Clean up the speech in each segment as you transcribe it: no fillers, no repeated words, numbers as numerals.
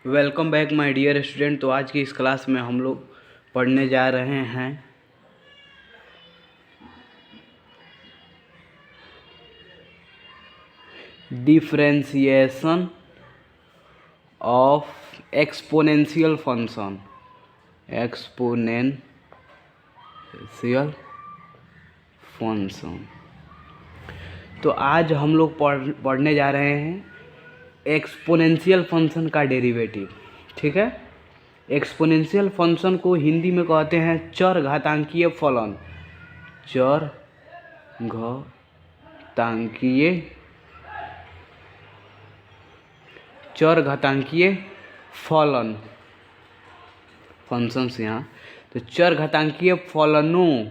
Welcome back my dear student. तो आज की इस क्लास में हम लोग पढ़ने जा रहे हैं डिफरेंशिएशन ऑफ एक्सपोनेंशियल फंक्शन। तो आज हम लोग पढ़ने जा रहे हैं एक्सपोनेंशियल फंक्शन का डेरिवेटिव। ठीक है, एक्सपोनेंशियल फंक्शन को हिंदी में कहते हैं चर घातांकीय फलन। चर घातांकीय फलन फंक्शंस यहाँ। तो चर घातांकीय फलनों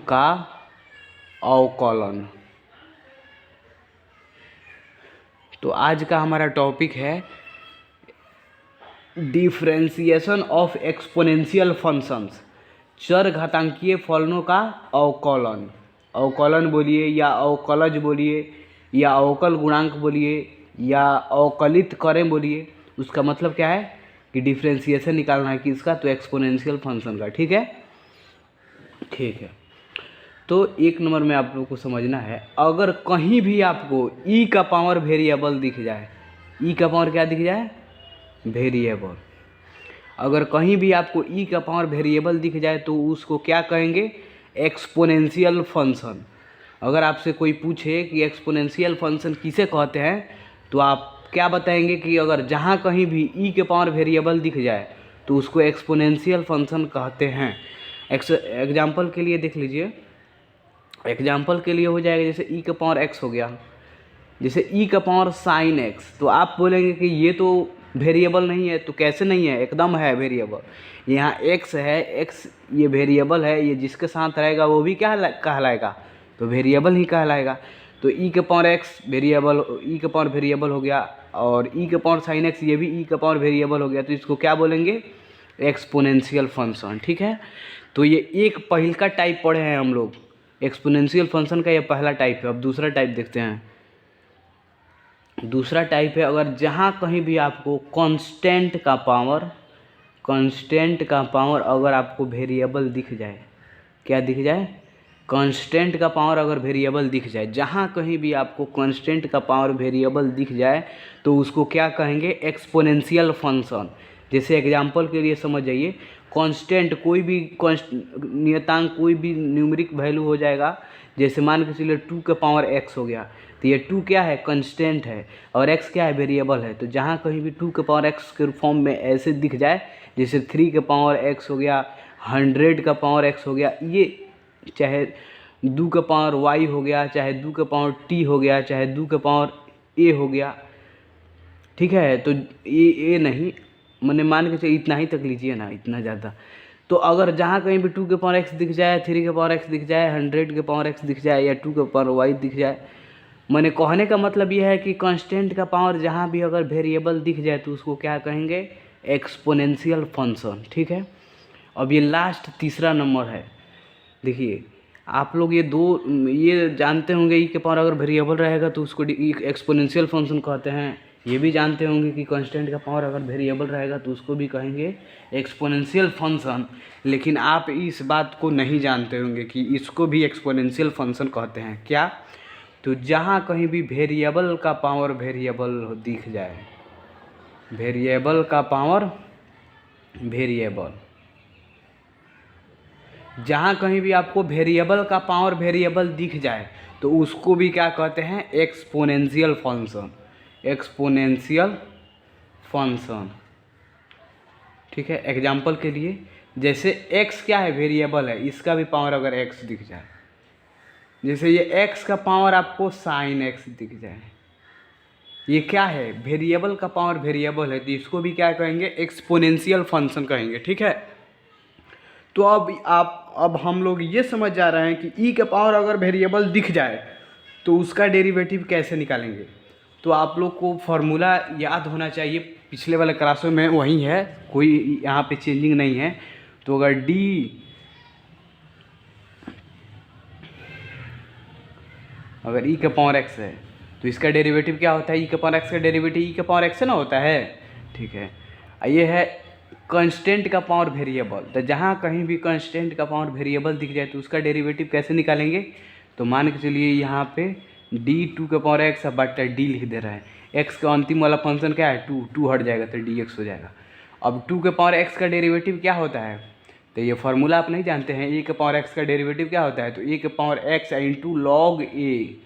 का अवकलन। तो आज का हमारा टॉपिक है डिफरेंशिएशन ऑफ एक्सपोनेंशियल फंक्शंस, चर घातांकीय फलनों का अवकलन। अवकलन बोलिए या अवकलज बोलिए या अवकल गुणांक बोलिए या अवकलित करें बोलिए, उसका मतलब क्या है कि डिफरेंशिएशन निकालना है किसका, तो एक्सपोनेंशियल फंक्शन का। ठीक है। तो एक नंबर में आप लोग को समझना है, अगर कहीं भी आपको ई का पावर वेरिएबल दिख जाए, ई का पावर क्या दिख जाए, वेरिएबल। अगर कहीं भी आपको ई का पावर वेरिएबल दिख जाए तो उसको क्या कहेंगे, एक्सपोनेंशियल फंक्शन। अगर आपसे कोई पूछे कि एक्सपोनेंशियल फंक्शन किसे कहते हैं, तो आप क्या बताएंगे कि अगर जहाँ कहीं भी ई के पावर वेरिएबल दिख जाए तो उसको एक्सपोनेंशियल फंक्शन कहते हैं। एग्जाम्पल के लिए देख लीजिए, एग्जाम्पल के लिए हो जाएगा जैसे ई का पावर एक्स हो गया, जैसे ई का पावर साइन एक्स। तो आप बोलेंगे कि ये तो वेरिएबल नहीं है, तो कैसे नहीं है, एकदम है वेरिएबल। यहाँ एक्स है, एक्स ये वेरिएबल है, ये जिसके साथ रहेगा वो भी क्या कहलाएगा, तो वेरिएबल ही कहलाएगा। तो ई के पावर एक्स वेरिएबल, ई के पावर वेरिएबल हो गया, और ई के पावर साइन एक्स ये भी ई के पावर वेरिएबल हो गया। तो इसको क्या बोलेंगे, एक्सपोनेंशियल फंक्शन। ठीक है, तो ये एक पहल का टाइप पढ़े हैं हम लोग, एक्सपोनेंशियल फंक्शन का ये पहला टाइप है। अब दूसरा टाइप देखते हैं। दूसरा टाइप है, अगर जहाँ कहीं भी आपको कांस्टेंट का पावर अगर आपको वेरिएबल दिख जाए, क्या दिख जाए, कांस्टेंट का पावर अगर वेरिएबल दिख जाए, जहाँ कहीं भी आपको कांस्टेंट का पावर वेरिएबल दिख जाए तो उसको क्या कहेंगे, एक्सपोनेंशियल फंक्शन। जैसे एग्जांपल के लिए समझ जाइए, कांस्टेंट कोई भी नियतांक, कोई भी न्यूमेरिक वैल्यू हो जाएगा। जैसे मान के चलिए 2 का पावर x हो गया, तो ये 2 क्या है, कांस्टेंट है, और x क्या है, वेरिएबल है। तो जहाँ कहीं भी 2 के पावर x के फॉर्म में ऐसे दिख जाए, जैसे 3 के पावर x हो गया, 100 का पावर x हो गया, ये चाहे 2 का पावर y हो गया, चाहे 2 का पावर t हो गया, चाहे 2 का पावर a हो गया। ठीक है, तो ये नहीं, मैंने मान के चलिए इतना ही तक लीजिए ना, इतना ज़्यादा। तो अगर जहाँ कहीं भी 2 के पावर x दिख जाए, 3 के पावर x दिख जाए, 100 के पावर x दिख जाए, या 2 के पावर y दिख जाए, मैंने कहने का मतलब यह है कि कांस्टेंट का पावर जहाँ भी अगर वेरिएबल दिख जाए तो उसको क्या कहेंगे, एक्सपोनेंशियल फंक्शन। ठीक है, अब ये लास्ट तीसरा नंबर है। देखिए आप लोग ये जानते होंगे, ई के पावर अगर वेरिएबल रहेगा तो उसको एक्सपोनेंशियल फंक्शन कहते हैं। ये भी जानते होंगे कि कांस्टेंट का पावर अगर वेरिएबल रहेगा तो उसको भी कहेंगे एक्सपोनेंशियल फंक्शन। लेकिन आप इस बात को नहीं जानते होंगे कि इसको भी एक्सपोनेंशियल फंक्शन कहते हैं। क्या, तो जहाँ कहीं भी वेरिएबल का पावर वेरिएबल दिख जाए, वेरिएबल का पावर वेरिएबल, जहाँ कहीं भी आपको वेरिएबल का पावर वेरिएबल दिख जाए तो उसको भी क्या कहते हैं, एक्सपोनेंशियल फंक्शन। Exponential function. ठीक है, एग्जाम्पल के लिए जैसे x क्या है, वेरिएबल है, इसका भी पावर अगर x दिख जाए, जैसे ये x का पावर आपको साइन x दिख जाए, ये क्या है, वेरिएबल का पावर वेरिएबल है, तो इसको भी क्या कहेंगे, एक्सपोनेंशियल फंक्शन कहेंगे। ठीक है, तो अब हम लोग ये समझ जा रहे हैं कि ई का पावर अगर वेरिएबल दिख जाए तो उसका डेरिवेटिव कैसे निकालेंगे। तो आप लोग को फॉर्मूला याद होना चाहिए, पिछले वाले क्लासों में वही है, कोई यहाँ पे चेंजिंग नहीं है। तो अगर अगर ई का पावर एक्स है तो इसका डेरिवेटिव क्या होता है, ई के पावर एक्स का डेरिवेटिव ई के पावर एक्स से ना होता है। ठीक है, ये है कांस्टेंट का पावर वेरिएबल। तो जहाँ कहीं भी कांस्टेंट का पावर वेरिएबल दिख जाए तो उसका डेरिवेटिव कैसे निकालेंगे, तो मान के चलिए यहाँ पे d2 के पावर एक्स बटा डी लिख दे रहा है। एक्स का अंतिम वाला फंक्शन क्या है, 2 हट जाएगा तो dx हो जाएगा। अब 2 के पावर एक्स का डेरिवेटिव क्या होता है, तो ये फार्मूला आप नहीं जानते हैं, ए के पावर एक्स का डेरिवेटिव क्या होता है, तो ए के पावर एक्स इंटू लॉग ए,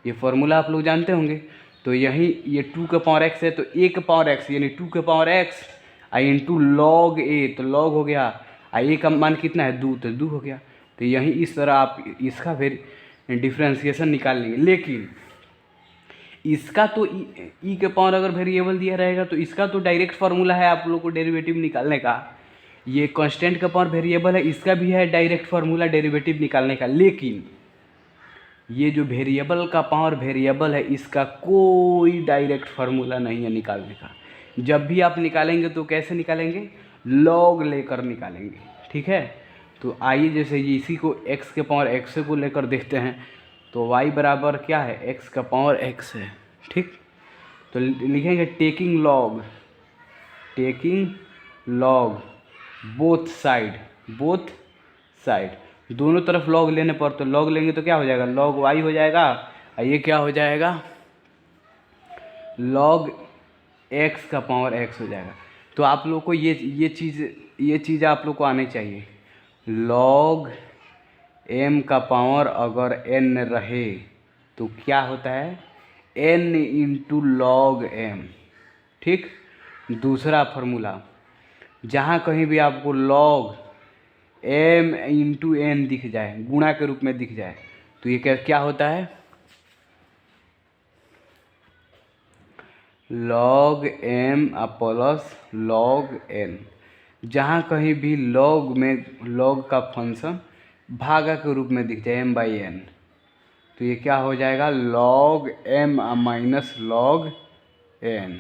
ये फार्मूला आप लोग जानते होंगे। तो यही ये 2 के पावर एक्स है तो ए के पावर एक्स यानी 2 के पावर एक्स इंटू लॉग ए, तो लॉग हो गया, ए का मान कितना है 2, तो 2 हो गया। तो यही इस तरह आप इसका फिर डिफ्रेंसिएशन निकाल लेंगे। लेकिन इसका तो ई के पावर अगर वेरिएबल दिया रहेगा तो इसका तो डायरेक्ट फार्मूला है आप लोग को डेरिवेटिव निकालने का। ये कांस्टेंट का पावर वेरिएबल है, इसका भी है डायरेक्ट फार्मूला डेरिवेटिव निकालने का। लेकिन ये जो वेरिएबल का पावर वेरिएबल है इसका कोई डायरेक्ट फार्मूला नहीं है निकालने का। जब भी आप निकालेंगे तो कैसे निकालेंगे, लॉग लेकर निकालेंगे। ठीक है, तो आइए जैसे ये इसी को x के पावर x को लेकर देखते हैं। तो y बराबर क्या है, x का पावर x है। ठीक, तो लिखेंगे टेकिंग लॉग बोथ साइड, दोनों तरफ लॉग लेने पर, तो लॉग लेंगे तो क्या हो जाएगा, लॉग y हो जाएगा, और ये क्या हो जाएगा, लॉग x का पावर x हो जाएगा। तो आप लोग को ये चीज़ आप लोग को आनी चाहिए। लॉग m का पावर अगर n रहे तो क्या होता है, n इंटू लॉग m। ठीक, दूसरा फार्मूला, जहाँ कहीं भी आपको लॉग m इंटू n दिख जाए, गुणा के रूप में दिख जाए, तो ये क्या होता है, log m plus log n। जहाँ कहीं भी लॉग में लॉग का फंक्शन भागा के रूप में दिख जाए m/n, तो ये क्या हो जाएगा, log m minus log n।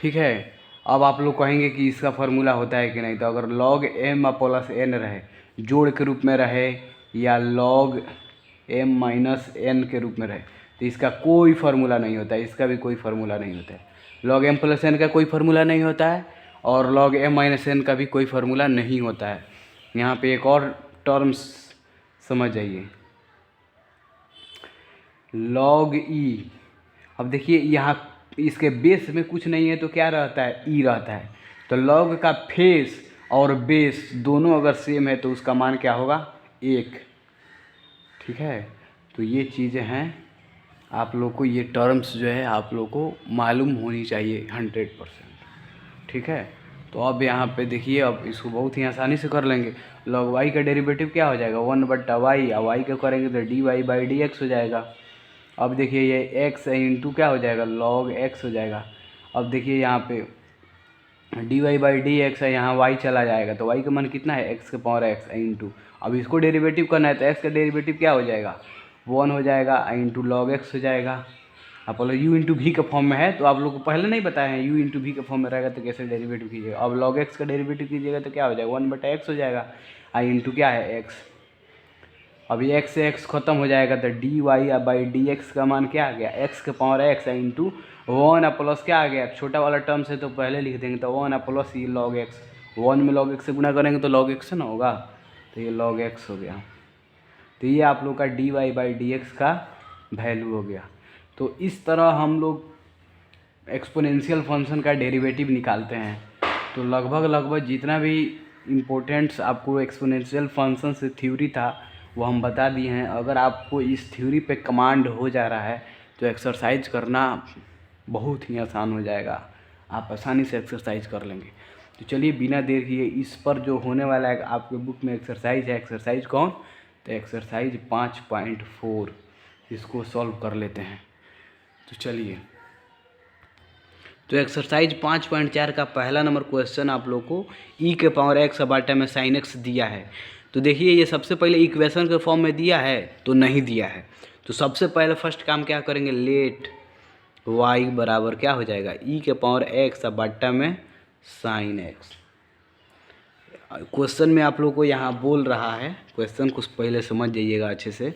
ठीक है, अब आप लोग कहेंगे कि इसका फार्मूला होता है कि नहीं, तो अगर लॉग m प्लस n रहे, जोड़ के रूप में रहे, या लॉग m माइनस n के रूप में रहे, तो इसका कोई फार्मूला नहीं होता है, इसका भी कोई फार्मूला नहीं होता है। लॉग m प्लस n का कोई फार्मूला नहीं होता है और लॉग m माइनस n का भी कोई फार्मूला नहीं होता है। यहाँ पे एक और टर्म्स समझ जाइए, लॉग e। अब देखिए यहाँ इसके बेस में कुछ नहीं है तो क्या रहता है, ई रहता है। तो लॉग का फेस और बेस दोनों अगर सेम है तो उसका मान क्या होगा, 1। ठीक है, तो ये चीज़ें हैं, आप लोग को ये टर्म्स जो है आप लोग को मालूम होनी चाहिए 100%। ठीक है, तो अब यहाँ पे देखिए, अब इसको बहुत ही आसानी से कर लेंगे। लॉग y का डेरिवेटिव क्या हो जाएगा, 1/y, और y का करेंगे तो dy/dx हो जाएगा। अब देखिए ये x इंटू क्या हो जाएगा, लॉग x हो जाएगा। अब देखिए यहाँ पे dy/dx है, यहाँ y चला जाएगा, तो y का मान कितना है, x के पावर x इंटू, अब इसको डेरिवेटिव करना है तो x का डेरिवेटिव क्या हो जाएगा, 1 हो जाएगा इंटू लॉग x हो जाएगा। अब बोलो u इंटू वी के फॉर्म में है, तो आप लोग को पहले नहीं बताया है, u इंटू वी के फॉर्म में रहेगा तो कैसे डेरिवेटिव कीजिएगा। अब log x का डेरिवेटिव कीजिएगा तो क्या हो जाएगा, 1/x हो जाएगा, आई इंटू क्या है x। अब ये x से x खत्म हो जाएगा तो dy/dx का मान क्या आ गया, x के पावर x इंटू 1 प्लस क्या आ गया, छोटा वाला टर्म से तो पहले लिख देंगे, तो 1 प्लस ये log x, 1 में log x से गुना करेंगे तो log x ना होगा, तो ये log x हो गया। तो ये आप लोग का dy/dx का वैल्यू हो गया। तो इस तरह हम लोग एक्सपोनेंशियल फंक्शन का डेरिवेटिव निकालते हैं। तो लगभग जितना भी इम्पोर्टेंट्स आपको एक्सपोनेंशियल फंक्शन से थ्योरी था वो हम बता दिए हैं। अगर आपको इस थ्योरी पे कमांड हो जा रहा है तो एक्सरसाइज करना बहुत ही आसान हो जाएगा, आप आसानी से एक्सरसाइज कर लेंगे। तो चलिए बिना देर किए इस पर जो होने वाला है आपके बुक में एक्सरसाइज है, एक्सरसाइज कौन, तो एक्सरसाइज 5.4 इसको सॉल्व कर लेते हैं। तो चलिए, तो एक्सरसाइज 5.4 का पहला नंबर क्वेश्चन आप लोग को e के पावर x बटा में sin x दिया है। तो देखिए ये सबसे पहले इक्वेशन के फॉर्म में दिया है तो नहीं दिया है, तो सबसे पहले फर्स्ट काम क्या करेंगे, लेट y बराबर क्या हो जाएगा, e के पावर x बटा में sin x। क्वेश्चन में आप लोग को यहाँ बोल रहा है, क्वेश्चन कुछ पहले समझ जाइएगा अच्छे से,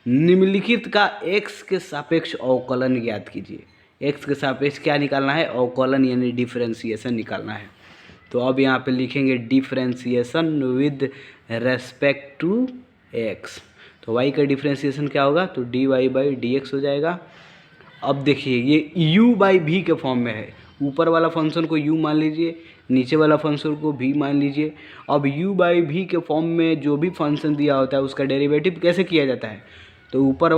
निम्नलिखित का x के सापेक्ष अवकलन ज्ञात कीजिए। x के सापेक्ष क्या निकालना है? अवकलन यानी डिफरेंशिएशन निकालना है। तो अब यहाँ पे लिखेंगे differentiation with respect to x। तो y का डिफरेंशिएशन क्या होगा? तो dy बाई डी एक्स हो जाएगा। अब देखिए ये u बाई वी के फॉर्म में है। ऊपर वाला फंक्शन को u मान लीजिए, नीचे वाला फंक्शन को v मान लीजिए। अब u बाई वी के फॉर्म में जो भी फंक्शन दिया होता है उसका डेरिवेटिव कैसे किया जाता है? तो ऊपर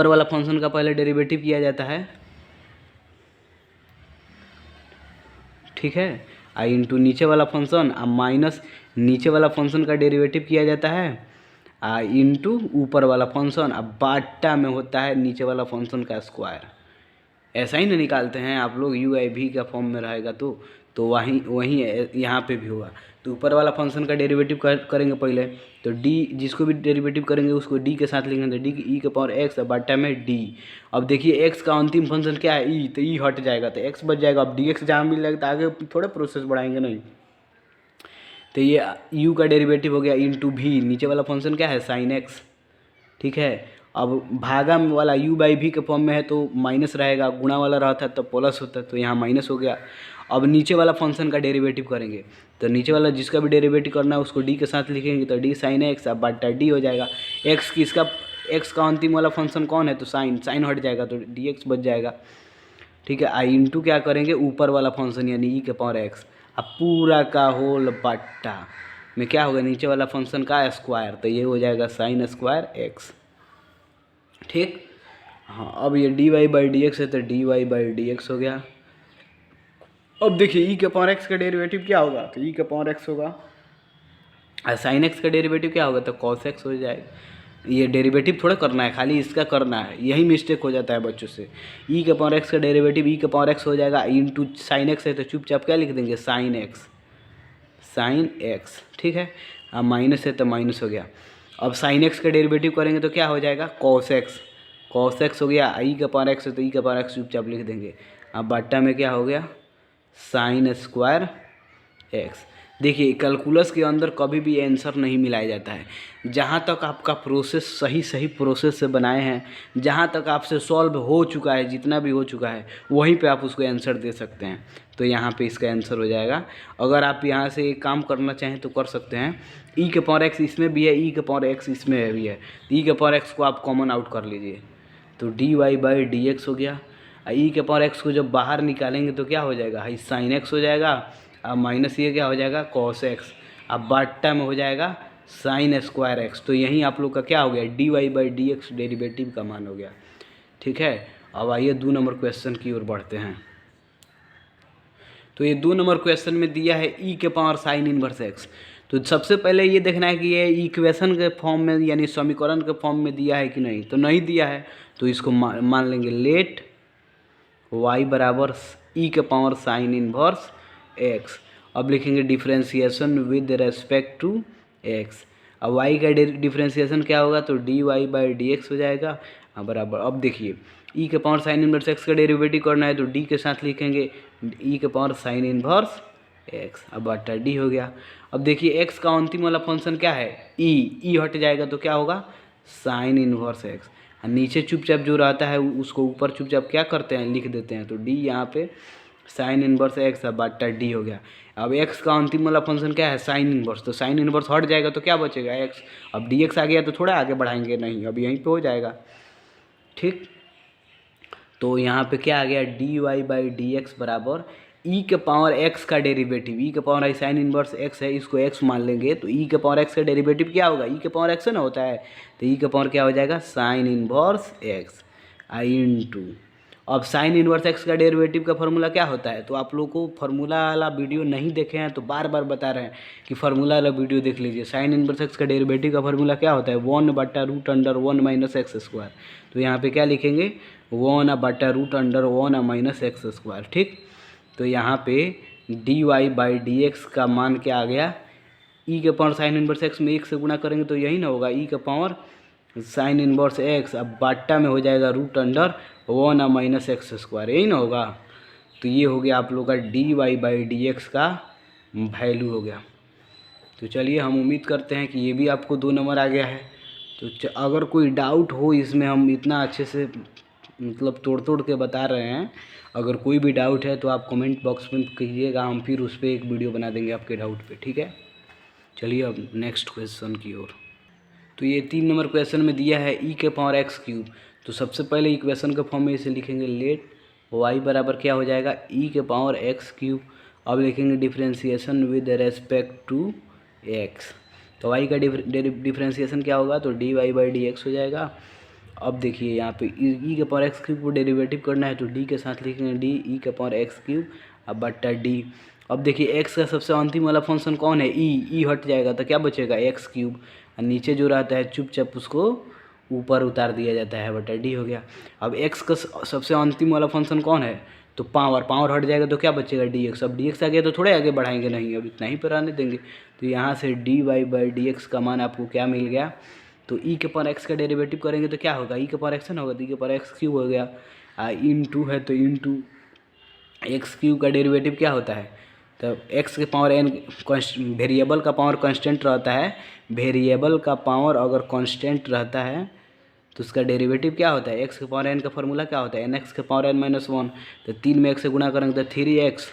वाला फंक्शन का पहले डेरिवेटिव किया जाता है, ठीक है, आई इंटू नीचे वाला फंक्शन, अब माइनस नीचे वाला फंक्शन का डेरिवेटिव किया जाता है आई इंटू ऊपर वाला फंक्शन, अब बाटा में होता है नीचे वाला फंक्शन का स्क्वायर। ऐसा ही ना निकालते हैं आप लोग? यू आई भी का फॉर्म में रहेगा तो वहीं यहाँ पे भी होगा। तो ऊपर वाला फंक्शन का डेरिवेटिव करेंगे पहले, तो डी जिसको भी डेरिवेटिव करेंगे उसको डी के साथ लिखेंगे, तो डी ई के पावर एक्स बाटा में डी। अब देखिए एक्स का अंतिम फंक्शन क्या है? ई, तो ई हट जाएगा तो एक्स बच जाएगा। अब डी एक्स जहाँ मिल जाएगा तो आगे थोड़ा प्रोसेस बढ़ाएंगे नहीं। तो ये यू का डेरिवेटिव हो गया इंटू भी, नीचे वाला फंक्शन क्या है? साइन एक्स, ठीक है। अब भागा वाला u बाई भी के फॉर्म में है तो माइनस रहेगा, गुणा वाला रहता है तो प्लस होता है, तो यहाँ माइनस हो गया। अब नीचे वाला फंक्शन का डेरिवेटिव करेंगे, तो नीचे वाला जिसका भी डेरिवेटिव करना है उसको d के साथ लिखेंगे, तो d साइन एक्स अब बाटा d हो जाएगा। x का अंतिम वाला फंक्शन कौन है? तो साइन हट जाएगा तो dx बच जाएगा, ठीक है। आई इंटू क्या करेंगे? ऊपर वाला फंक्शन यानी e के पावर x, अब पूरा का होल बाटा में क्या होगा? नीचे वाला फंक्शन का स्क्वायर, तो ये हो जाएगा साइन स्क्वायर x, ठीक। हाँ, अब ये dy बाई डी एक्स है तो dy बाई डी एक्स हो गया। अब देखिए ई के पावर एक्स का डेरिवेटिव क्या होगा? तो ई के पावर एक्स होगा, और साइन एक्स का डेरिवेटिव क्या होगा? तो कॉस एक्स हो जाएगा। ये डेरिवेटिव थोड़ा करना है, खाली इसका करना है, यही मिस्टेक हो जाता है बच्चों से। ई के पावर एक्स का डेरिवेटिव ई के पावर एक्स हो जाएगा इंटू साइन एक्स है तो चुपचाप क्या लिख देंगे? साइन एक्स, ठीक है। अब माइनस है तो माइनस हो गया। अब साइन एक्स का डेरिवेटिव करेंगे तो क्या हो जाएगा? कॉस एक्स हो गया। ई का पावर एक्स है तो ई का पावर एक्स चुपचाप लिख देंगे। अब बाटा में क्या हो गया? Sine square x. देखिए कैलकुलस के अंदर कभी भी आंसर नहीं मिलाया जाता है। जहाँ तक आपका प्रोसेस सही प्रोसेस से बनाए हैं, जहाँ तक आपसे सॉल्व हो चुका है, जितना भी हो चुका है वहीं पे आप उसको आंसर दे सकते हैं। तो यहाँ पे इसका आंसर हो जाएगा। अगर आप यहाँ से एक काम करना चाहें तो कर सकते हैं। ई के पावर एक्स इसमें भी है, ई के पावर एक्स इसमें भी है, ई के पावर एक्स को आप कॉमन आउट कर लीजिए, तो d y by d x हो गया। ई के पावर एक्स को जब बाहर निकालेंगे तो क्या हो जाएगा? हाई साइन एक्स हो जाएगा। अब माइनस ये क्या हो जाएगा? Cos x. अब बाटा में हो जाएगा साइन स्क्वायर एक्स। तो यहीं आप लोग का क्या हो गया? D y by d x derivative का मान हो गया, ठीक है। अब आइए 2 नंबर क्वेश्चन की ओर बढ़ते हैं। तो ये 2 नंबर क्वेश्चन में दिया है ई के पावर साइन इनवर्स एक्स। तो सबसे पहले ये देखना है कि ये इक्वेशन के फॉर्म में यानी समीकरण के फॉर्म में दिया है कि नहीं। तो नहीं दिया है तो इसको मान लेंगे लेट y बराबर ई के पावर साइन इनवर्स एक्स। अब लिखेंगे differentiation with respect to x. अब y का डिफ्रेंशिएशन क्या होगा? तो d y by d x हो जाएगा बराबर। अब देखिए ई के पावर साइन इनवर्स एक्स का डेरिवेटिव करना है तो डी के साथ लिखेंगे ई के पावर साइन इनवर्स एक्स, अब बाटा डी हो गया। अब देखिए एक्स का अंतिम वाला फंक्शन क्या है? ई हट जाएगा तो क्या होगा? Sign inverse x. नीचे चुपचाप जो रहता है उसको ऊपर चुपचाप क्या करते हैं? लिख देते हैं। तो डी यहाँ पे साइन इनवर्स एक्स बाटा डी हो गया। अब एक्स का अंतिम वाला फंक्शन क्या है? Sine inverse. तो साइन इनवर्स हट जाएगा तो क्या बचेगा? एक्स। अब डी एक्स आ गया तो थोड़ा आगे बढ़ाएंगे नहीं, अब यहीं पे हो जाएगा, ठीक। तो यहाँ पे क्या आ गया? D y by d x बराबर ई के पावर एक्स का डेरिवेटिव। ई के पावर साइन इनवर्स एक्स है, इसको एक्स मान लेंगे तो ई के पावर एक्स का डेरिवेटिव क्या होगा? ई के पावर एक्स ना होता है, तो ई के पावर क्या हो जाएगा? साइन इनवर्स एक्स आई इंटू। अब साइन इनवर्स एक्स का डेरिवेटिव का फार्मूला क्या होता है? तो आप लोग को फार्मूला वाला वीडियो नहीं देखे हैं तो बार बार बता रहे हैं कि फार्मूला वाला वीडियो देख लीजिए। साइन इनवर्स एक्स का डेरिवेटिव का फार्मूला क्या होता है? 1 बटा root under 1 minus x square. तो यहाँ पे क्या लिखेंगे? 1 बटा root under 1 minus x square, ठीक। तो यहाँ पे d y by d x का मान क्या आ गया? ई के पावर साइन इनवर्स एक्स में 1 से गुणा करेंगे तो यही ना होगा, ई के पावर साइन इनवर्स एक्स। अब बाटा में हो जाएगा root under 1 minus x square, यही ना होगा। तो ये हो गया आप लोग का d y by d x का वैल्यू हो गया। तो चलिए हम उम्मीद करते हैं कि ये भी आपको 2 नंबर आ गया है। तो अगर कोई डाउट हो इसमें, हम इतना अच्छे से मतलब तोड़ तोड़ के बता रहे हैं, अगर कोई भी डाउट है तो आप कमेंट बॉक्स में कहिएगा, हम फिर उस पर एक वीडियो बना देंगे आपके डाउट पे, ठीक है। चलिए अब नेक्स्ट क्वेश्चन की ओर। तो ये 3 नंबर क्वेश्चन में दिया है ई के पावर एक्स क्यूब। तो सबसे पहले इक्वेशन के फॉर्म में इसे लिखेंगे, लेट वाई बराबर क्या हो जाएगा, ई के पावर एक्स क्यूब। अब लिखेंगे differentiation with respect to x. तो वाई का डिफ्रेंसिएशन क्या होगा, तो d y by d x हो जाएगा। अब देखिए यहाँ पे ई के पावर एक्स क्यूब को डेरिवेटिव करना है, तो डी के साथ लिखेंगे डी ई के पावर एक्स क्यूब अब बट्टा डी। अब देखिए एक्स का सबसे अंतिम वाला फंक्शन कौन है, ई हट जाएगा तो क्या बचेगा, एक्स क्यूब। और नीचे जो रहता है चुपचाप उसको ऊपर उतार दिया जाता है, बटा डी हो गया। अब एक्स का सबसे अंतिम वाला फंक्शन कौन है, तो पावर हट जाएगा तो क्या बचेगा, डी एक्स। अब डी एक्स आ गया तो थोड़े आगे बढ़ाएंगे नहीं, अब इतना ही पर आने देंगे। तो यहाँ से d y by d x का मान आपको क्या मिल गया, तो ई के पावर एक्स का डेरिवेटिव करेंगे तो क्या होगा, ई के पावर एक्स ना होगा तो ई के पावर एक्स क्यूब हो गया। इंटू है तो इंटू एक्स क्यूब का डेरिवेटिव क्या होता है, तो एक्स के पावर एन, वेरिएबल का पावर कांस्टेंट रहता है। वेरिएबल का पावर अगर कांस्टेंट रहता है तो उसका डेरिवेटिव क्या होता है, एक्स के पावर एन का फॉर्मूला क्या होता है, एन एक्स के पावर एन माइनस 1। तो 3 में 1 से गुना करेंगे तो 3x,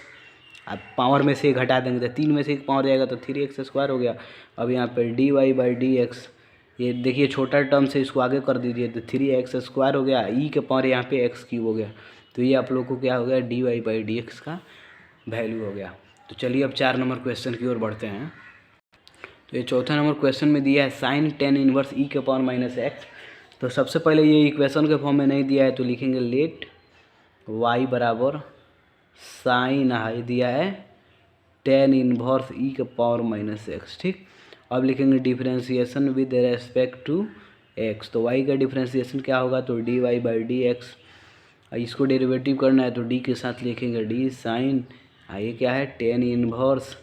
अब पावर में से एक घटा देंगे तो 3 में से एक पावर जाएगा तो 3x स्क्वायर हो गया। अब यहाँ पर d y by d x, ये देखिए छोटा टर्म से इसको आगे कर दीजिए तो 3x स्क्वायर हो गया, ई के पावर यहाँ पे एक्स क्यूब हो गया। तो ये आप लोग को क्या हो गया, d y by d x का वैल्यू हो गया। तो चलिए अब 4 नंबर क्वेश्चन की ओर बढ़ते हैं। तो ये चौथा नंबर क्वेश्चन में दिया है साइन टेन इनवर्स ई के पावर माइनस एक्स। तो सबसे पहले ये इक्वेशन के फॉर्म में नहीं दिया है तो लिखेंगे लेट वाई बराबर साइन हाई दिया है टेन इनवर्स ई के पावर माइनस एक्स, ठीक। अब लिखेंगे differentiation with respect to x. तो वाई का डिफ्रेंसिएशन क्या होगा, तो d y by d x. इसको डेरिवेटिव करना है तो डी के साथ लिखेंगे डी साइन, ये क्या है टेन इनवर्स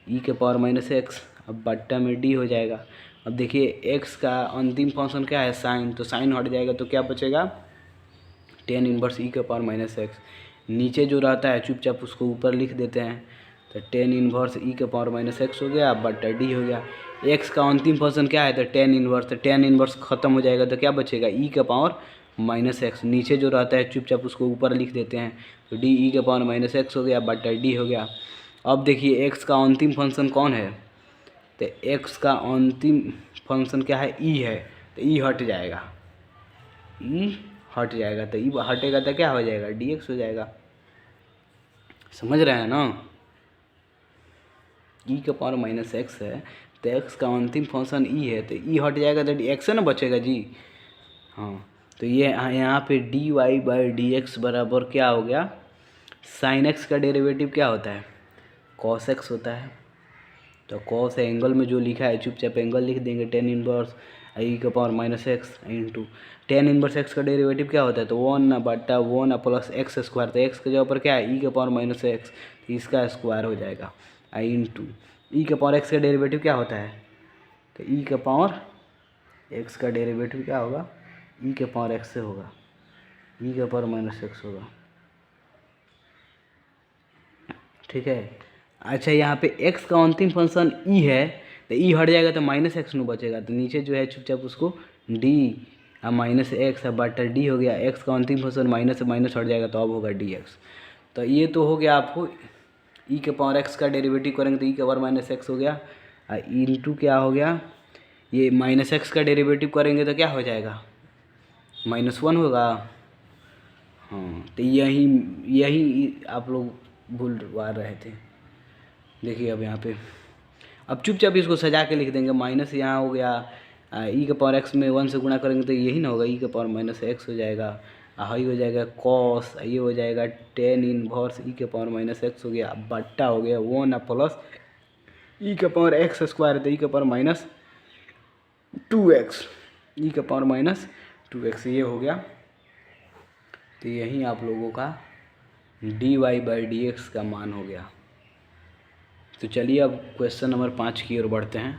ई के पावर माइनस एक्स, अब बट्टा में डी हो जाएगा। अब देखिए एक्स का अंतिम फंक्शन क्या है, साइन, तो साइन हट जाएगा तो क्या बचेगा, टेन इनवर्स ई के पावर माइनस एक्स। नीचे जो रहता है चुपचाप उसको ऊपर लिख देते हैं, तो टेन इनवर्स ई के पावर माइनस एक्स हो गया बट्टा डी हो गया। एक्स का अंतिम फंक्शन क्या है, तो टेन इनवर्स, तो टेन इनवर्स खत्म हो जाएगा तो क्या बचेगा, ई के पावर माइनस एक्स। नीचे जो रहता है चुपचाप उसको ऊपर लिख देते हैं, तो डी ई के पावर माइनस एक्स हो गया बट्टा डी हो गया। अब देखिए एक्स का अंतिम फंक्शन कौन है, तो एक्स का अंतिम फंक्शन क्या है, ई है, तो ई हट जाएगा, ई हट जाएगा, तो ई हटेगा तो क्या हो जाएगा, डी एक्स हो जाएगा। समझ रहे हैं ना, ई के पावर माइनस एक्स है तो एक्स का अंतिम फंक्शन ई है, तो ई हट जाएगा तो डी एक्स ना बचेगा जी। हाँ, तो ये यहाँ पे d y by d x बराबर क्या हो गया, साइन एक्स का डेरिवेटिव क्या होता है, कॉस एक्स होता है। तो कॉस एंगल में जो लिखा है चुपचाप एंगल लिख देंगे, टेन इनवर्स ई के power minus x into tan inverse x का डेरिवेटिव क्या होता है, तो 1 बट्टा 1 प्लस एक्स स्क्वायर। तो एक्स के जगह पर क्या है, ई के पावर माइनस एक्स, तो इसका स्क्वायर हो जाएगा इंटू ई के पावर एक्स का डेरिवेटिव क्या होता है, तो ई के पावर एक्स का डेरिवेटिव क्या होगा, ई के पावर एक्स से होगा, ई के पावर माइनस एक्स होगा, ठीक है। अच्छा यहाँ पे x का अंतिम फंक्शन ई है, तो ई हट जाएगा तो माइनस एक्स नु बचेगा, तो नीचे जो है चुपचाप उसको डी माइनस एक्स बटा डी हो गया। x का अंतिम फंक्शन माइनस से माइनस हट जाएगा तो अब होगा डी एक्स। तो ये तो हो गया आपको ई के पावर एक्स का डेरिवेटिव करेंगे तो ई के पावर माइनस एक्स हो गया, इंटू क्या हो गया, ये माइनस एक्स का डेरिवेटिव करेंगे तो क्या हो जाएगा, -1 होगा। हाँ, तो यही आप लोग भूलवा रहे थे। देखिए अब यहाँ पे अब चुपचाप इसको सजा के लिख देंगे, माइनस यहाँ हो गया, ई के पावर एक्स में 1 से गुणा करेंगे तो यही ना होगा, ई के पावर माइनस एक्स हो जाएगा, हाई हो जाएगा कॉस, ये हो जाएगा टेन इनवर्स ई के पावर माइनस एक्स हो गया बट्टा हो गया 1 प्लस ई के पावर एक्स स्क्वायर, तो ई के पावर माइनस 2x, ई के पावर माइनस 2x ये हो गया। तो यही आप लोगों का d y by d x का मान हो गया। तो चलिए अब क्वेश्चन नंबर 5 की ओर बढ़ते हैं।